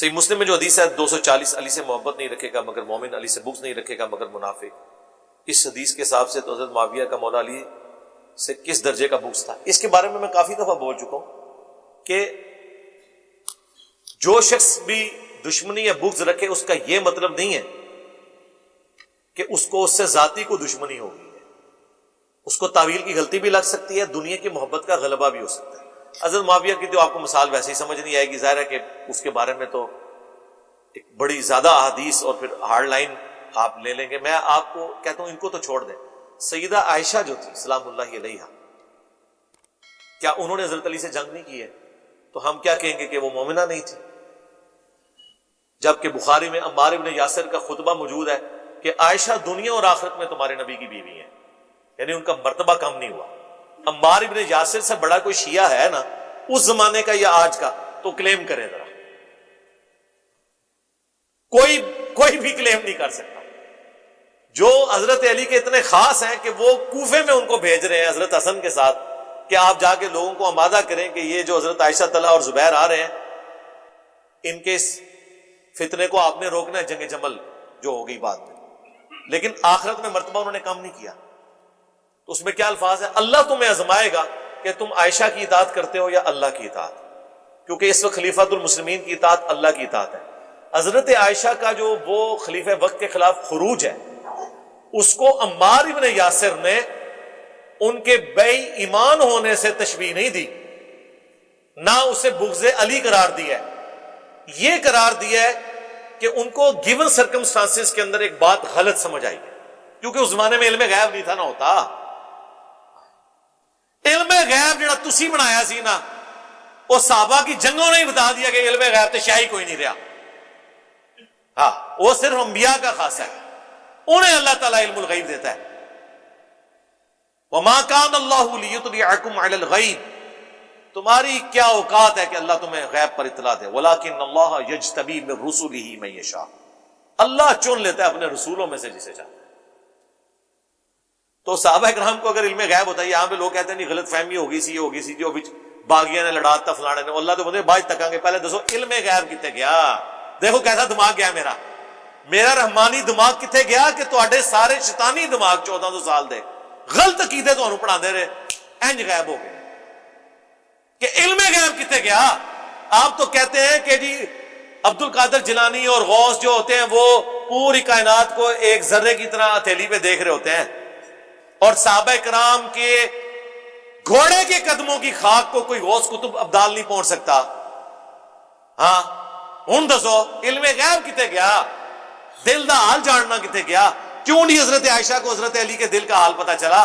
صحیح مسلم میں جو حدیث ہے 240 علی سے محبت نہیں رکھے گا مگر مومن، علی سے بغض نہیں رکھے گا مگر منافق. اس حدیث کے حساب سے تو حضرت معاویہ کا مولا علی سے کس درجے کا بغض تھا. اس کے بارے میں کافی دفعہ بول چکا ہوں کہ جو شخص بھی دشمنی یا بغض رکھے اس کا یہ مطلب نہیں ہے کہ اس کو اس سے ذاتی کو دشمنی ہوگی. اس کو تعویل کی غلطی بھی لگ سکتی ہے، دنیا کی محبت کا غلبہ بھی ہو سکتا ہے. حضرت معاویہ کی تو آپ کو مثال ویسے ہی سمجھ نہیں آئے گی، ظاہر ہے کہ اس کے بارے میں تو ایک بڑی زیادہ احادیث اور پھر ہارڈ لائن آپ لے لیں گے. میں آپ کو کہتا ہوں ان کو تو چھوڑ دیں. سیدہ عائشہ جو تھی سلام اللہ علیہا، کیا انہوں نے حضرت علی سے جنگ نہیں کی ہے؟ تو ہم کیا کہیں گے کہ وہ مومنہ نہیں تھی؟ جبکہ بخاری میں عمار ابن یاسر کا خطبہ موجود ہے کہ عائشہ دنیا اور آخرت میں تمہارے نبی کی بیوی ہیں، یعنی ان کا مرتبہ کم نہیں ہوا. عمار ابن یاسر سے بڑا کوئی شیعہ ہے نا اس زمانے کا یا آج کا تو کلیم کرے ذرا. کوئی بھی کلیم نہیں کر سکتا. جو حضرت علی کے اتنے خاص ہیں کہ وہ کوفے میں ان کو بھیج رہے ہیں حضرت حسن کے ساتھ کہ آپ جا کے لوگوں کو آمادہ کریں کہ یہ جو حضرت عائشہ طلحہ اور زبیر آ رہے ہیں ان کے اس فتنے کو آپ نے روکنا ہے، جنگ جمل جو ہو گئی بعد میں. لیکن آخرت میں مرتبہ انہوں نے کم نہیں کیا. تو اس میں کیا الفاظ ہے؟ اللہ تمہیں آزمائے گا کہ تم عائشہ کی اطاعت کرتے ہو یا اللہ کی اطاعت، کیونکہ اس وقت خلیفۃ المسلمین کی اطاعت اللہ کی اطاعت ہے. حضرت عائشہ کا جو وہ خلیفہ وقت کے خلاف خروج ہے اس کو عمار ابن یاسر نے ان کے بے ایمان ہونے سے تشبیہ نہیں دی، نہ اسے بغض علی قرار دیا ہے. یہ قرار دیا ہے کہ ان کو گیون سرکمسٹانسز کے اندر ایک بات غلط سمجھ آئی ہے، کیونکہ اس زمانے میں علم غیب نہیں تھا نہ ہوتا. علم غیب جڑا تسی بنایا سی نا وہ صحابہ کی جنگوں نے ہی بتا دیا کہ علم غیب تے شاہی کوئی نہیں رہا. ہاں وہ صرف انبیاء کا خاص ہے، انہیں اللہ تعالیٰ علم الغیب دیتا ہے. وَمَا كَانَ اللَّهُ لِيُطْلِعَكُمْ عَلَى الْغَيْبِ، تمہاری کیا اوقات ہے کہ اللہ تمہیں غیب پر اطلاع دے. وَلَكِنَّ اللَّهَ يَجْتَبِي مِن رُّسُلِهِ مَن يَشَاءُ، اللہ چن لیتا ہے اپنے رسولوں میں سے جسے چاہتا ہے. تو صحابہ کرام کو اگر علم غیب ہوتا ہے، یہاں پہ لوگ کہتے ہیں نہیں غلط فہمی ہوگی سی جو باغیاں نے لڑاتا فلانے نے، اللہ تو بندے باج تکاں گے. پہلے دسو علم غیب کتے گیا؟ دیکھو کیسا دماغ گیا میرا رحمانی دماغ کتے گیا کہ تواڈے سارے شیطانی دماغ 1400 سال دے غلط عقیدے تانوں پڑھا دے رہے انج غائب ہو گئے کہ علم غیب کتے گیا. آپ تو کہتے ہیں کہ جی عبد القادر جیلانی اور غوث جو ہوتے ہیں وہ پوری کائنات کو ایک ذرے کی طرح ہتھیلی پہ دیکھ رہے ہوتے ہیں، اور صحابہ کرام کے گھوڑے کے قدموں کی خاک کو کوئی غوث کتب ابدال نہیں پہنچ سکتا. ہاں ہن دسو علم غیب کتے گیا؟ دل دا حال جاننا کتے گیا؟ کیوں نہیں حضرت عائشہ کو حضرت علی کے دل کا حال پتا چلا؟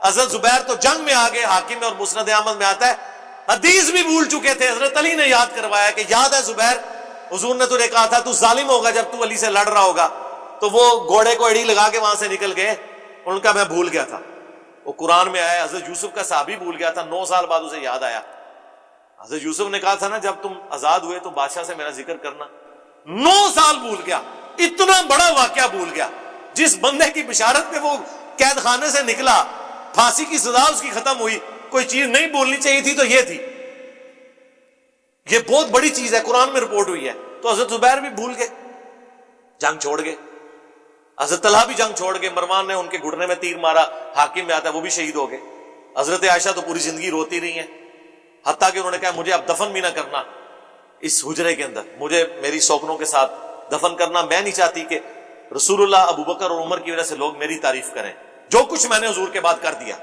حضرت زبیر تو جنگ میں آگے، حاکم میں اور مسند احمد میں آتا ہے حدیث بھی بھول چکے تھے، حضرت علی نے یاد کروایا کہ یاد ہے زبیر حضور نے تجھے کہا تھا تو ظالم ہوگا جب تو علی سے لڑ رہا ہوگا. تو وہ گھوڑے کو اڑی لگا کے وہاں سے نکل گئے. ان کا میں بھول گیا تھا. وہ قرآن میں آیا. حضرت یوسف کا صحابی بھول گیا تھا، 9 سال بعد اسے یاد آیا. حضرت یوسف نے کہا تھا نا جب تم آزاد ہوئے تو بادشاہ سے میرا ذکر کرنا. 9 سال بھول گیا. اتنا بڑا واقعہ بھول گیا. جس بندے کی بشارت پہ وہ قید خانے سے نکلا، پھانسی کی سزا اس کی ختم ہوئی، کوئی چیز نہیں بولنی چاہیے تھی تو یہ تھی. یہ بہت بڑی چیز ہے، قرآن میں رپورٹ ہوئی ہے. تو حضرت زبیر بھی بھول گئے، جنگ چھوڑ گئے. حضرت طلحہ بھی جنگ چھوڑ گئے، مروان نے ان کے گھٹنے میں تیر مارا، حاکم میں آتا ہے وہ بھی شہید ہو گئے. حضرت عائشہ تو پوری زندگی روتی رہی ہیں، حتیٰ کہ انہوں نے کہا مجھے اب دفن بھی نہ کرنا اس حجرے کے اندر، مجھے میری سوکنوں کے ساتھ دفن کرنا. میں نہیں چاہتی کہ رسول اللہ، ابو بکر اور عمر کی وجہ سے لوگ میری تعریف کریں جو کچھ میں نے حضور کے بعد کر دیا،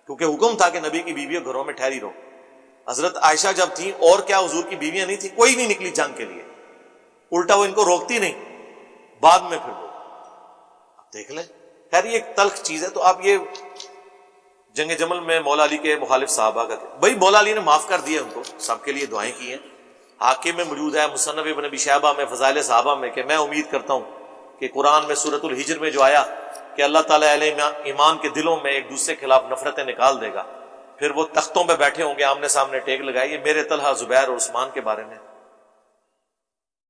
کیونکہ حکم تھا کہ نبی کی بیویوں گھروں میں ٹھہری رہو. حضرت عائشہ جب تھیں اور کیا حضور کی بیویاں نہیں تھیں، کوئی نہیں نکلی جنگ کے لیے، الٹا وہ ان کو روکتی نہیں. بعد میں پھر وہ دیکھ لیں. خیر یہ ایک تلخ چیز ہے. تو آپ یہ جنگ جمل میں مولا علی کے مخالف صحابہ کا بھائی مولا علی نے معاف کر دیا ان کو، سب کے لیے دعائیں کی ہیں. حاکم میں موجود ہے، مصنف ابن ابی شیبہ میں، فضائل صحابہ میں، کہ میں امید کرتا ہوں کہ قرآن میں سورۃ الحجر میں جو آیا کہ اللہ تعالیٰ اہل ایمان کے دلوں میں ایک دوسرے کے خلاف نفرتیں نکال دے گا، پھر وہ تختوں پہ بیٹھے ہوں گے آمنے سامنے ٹیک لگائے. یہ میرے طلحہ، زبیر اور عثمان کے بارے میں